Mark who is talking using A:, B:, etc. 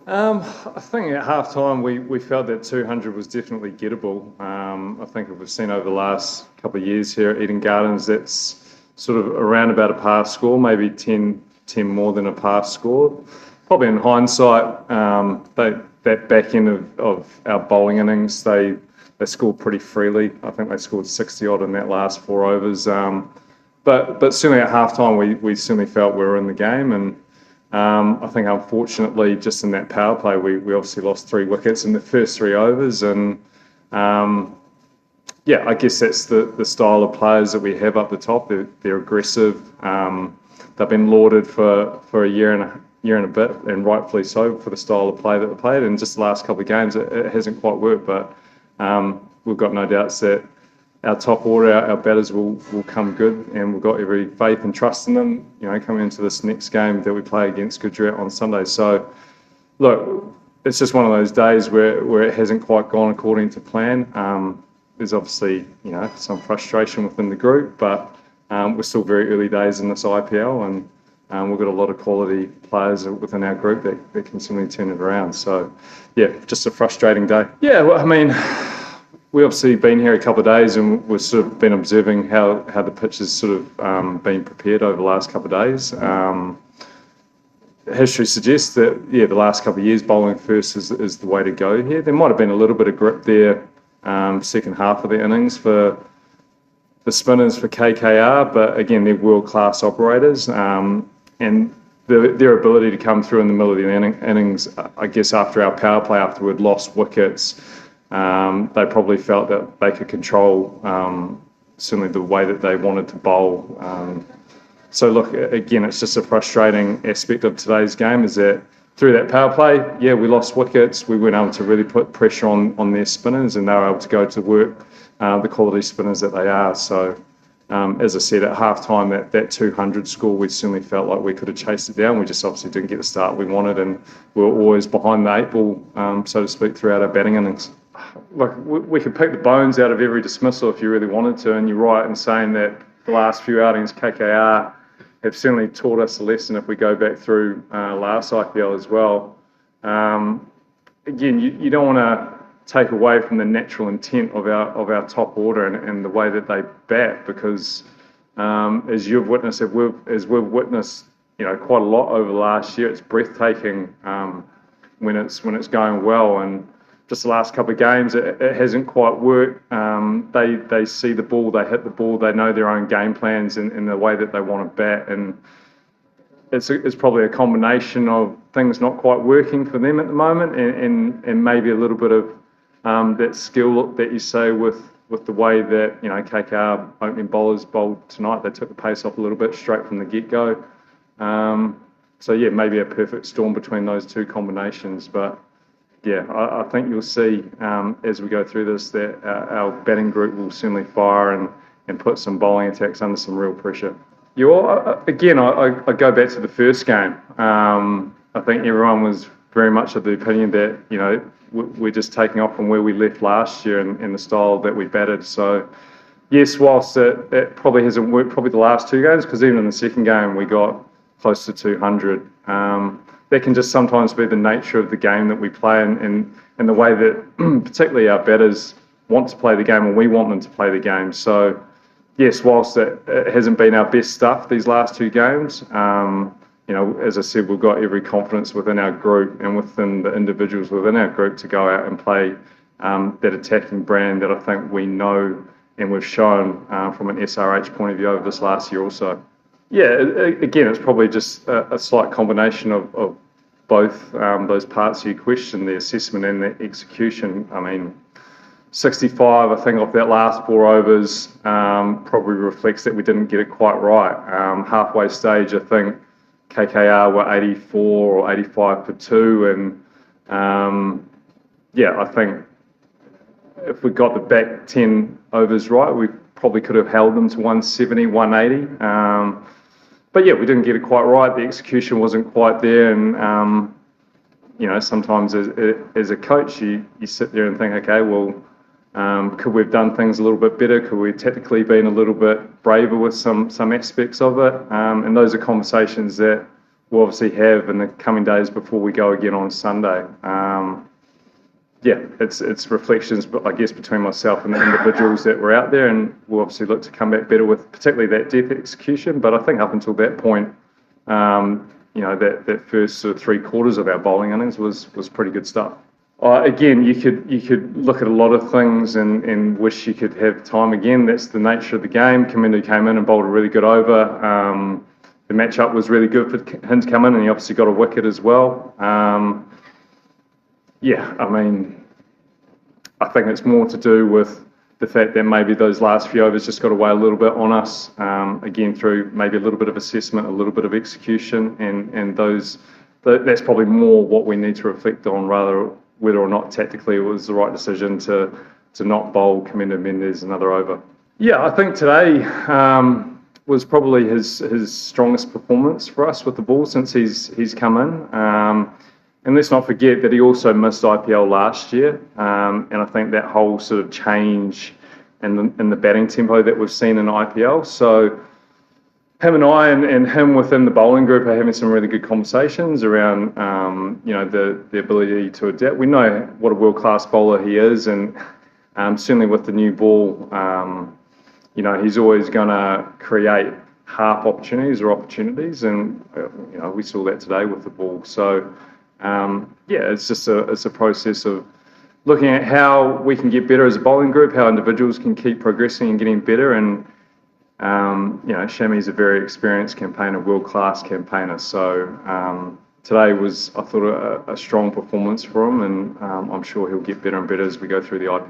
A: I think at half time we felt that 200 was definitely gettable. I think if we've seen over the last couple of years here at Eden Gardens, that's sort of around about a pass score, maybe 10 more than a pass score. Probably in hindsight, that back end of our bowling innings, they scored pretty freely. I think they scored 60 odd in that last 4 overs. But certainly at half time, we certainly felt we were in the game. And I think unfortunately, just in that power play, we obviously lost 3 wickets in the first 3 overs. And yeah, I guess that's the style of players that we have up the top. They're aggressive. They've been lauded for a year and a bit, and rightfully so, for the style of play that they played. And just the last couple of games, it hasn't quite worked. But we've got no doubts that our top order, our batters will come good, and we've got every faith and trust in them, coming into this next game that we play against Gujarat on Sunday. So, look, it's just one of those days where it hasn't quite gone according to plan. There's obviously, some frustration within the group, but we're still very early days in this IPL, and we've got a lot of quality players within our group that can certainly turn it around. So, yeah, just a frustrating day. Yeah, well, I mean, we've obviously been here a couple of days, and we've sort of been observing how the pitch has sort of been prepared over the last couple of days. History suggests that, the last couple of years, bowling first is the way to go here. There might have been a little bit of grip there second half of the innings for the spinners for KKR, but again, they're world-class operators, and their ability to come through in the middle of the innings, I guess after our power play, after we'd lost wickets, they probably felt that they could control certainly the way that they wanted to bowl. So look, again, it's just a frustrating aspect of today's game, is that through that power play, we lost wickets. We weren't able to really put pressure on their spinners, and they were able to go to work, the quality spinners that they are. So as I said, at half time, that 200 score, we certainly felt like we could have chased it down. We just obviously didn't get the start we wanted, and we were always behind the 8 ball, so to speak, throughout our batting innings. Look, we could pick the bones out of every dismissal if you really wanted to, and you're right in saying that the last few outings, KKR have certainly taught us a lesson if we go back through last IPL as well. Again, you don't want to take away from the natural intent of our top order and the way that they bat, because as you've witnessed, as we've witnessed, quite a lot over the last year, it's breathtaking when it's going well. And just the last couple of games, it hasn't quite worked. They see the ball, they hit the ball, they know their own game plans and the way that they want to bat, and it's probably a combination of things not quite working for them at the moment, and maybe a little bit of that skill that you say with the way that KKR opening bowlers bowled tonight. They took the pace off a little bit straight from the get-go. So yeah, maybe a perfect storm between those two combinations, but yeah, I think you'll see as we go through this that our batting group will certainly fire and put some bowling attacks under some real pressure. Again, I go back to the first game. I think everyone was very much of the opinion that we're just taking off from where we left last year in the style that we batted. So yes, whilst it probably hasn't worked, probably the last 2 games, because even in the second game we got close to 200. That can just sometimes be the nature of the game that we play, and the way that particularly our batters want to play the game, and we want them to play the game. So yes, whilst it hasn't been our best stuff these last 2 games, as I said, we've got every confidence within our group and within the individuals within our group to go out and play that attacking brand that I think we know and we've shown from an SRH point of view over this last year or so. Yeah, again, it's probably just a slight combination of both those parts of your question, the assessment and the execution. I mean, 65, I think, off that last 4 overs probably reflects that we didn't get it quite right. Halfway stage, I think KKR were 84 or 85 for 2, and I think if we got the back 10 overs right, we probably could have held them to 170, 180. But yeah, we didn't get it quite right. The execution wasn't quite there, and sometimes as a coach, you sit there and think, okay, well, could we have done things a little bit better? Could we have technically been a little bit braver with some aspects of it? And those are conversations that we'll obviously have in the coming days before we go again on Sunday. Yeah, it's reflections, but I guess between myself and the individuals that were out there, and we'll obviously look to come back better with particularly that depth execution. But I think up until that point, that first sort of 3/4 of our bowling innings was pretty good stuff. Again, you could look at a lot of things and wish you could have time again. That's the nature of the game. Kamindu came in and bowled a really good over. The matchup was really good for him to come in, and he obviously got a wicket as well. I think it's more to do with the fact that maybe those last few overs just got away a little bit on us, again, through maybe a little bit of assessment, a little bit of execution, and that's probably more what we need to reflect on, rather whether or not tactically it was the right decision to not bowl Kamindu Mendez another over. Yeah, I think today was probably his strongest performance for us with the ball since he's come in. And let's not forget that he also missed IPL last year, and I think that whole sort of change in the batting tempo that we've seen in IPL. So him and I and him within the bowling group are having some really good conversations around the ability to adapt. We know what a world-class bowler he is, and certainly with the new ball, he's always going to create half opportunities, and we saw that today with the ball. So. It's a process of looking at how we can get better as a bowling group, how individuals can keep progressing and getting better. And Shami's a very experienced campaigner, world-class campaigner. So today was, I thought, a strong performance for him, and I'm sure he'll get better and better as we go through the IPL.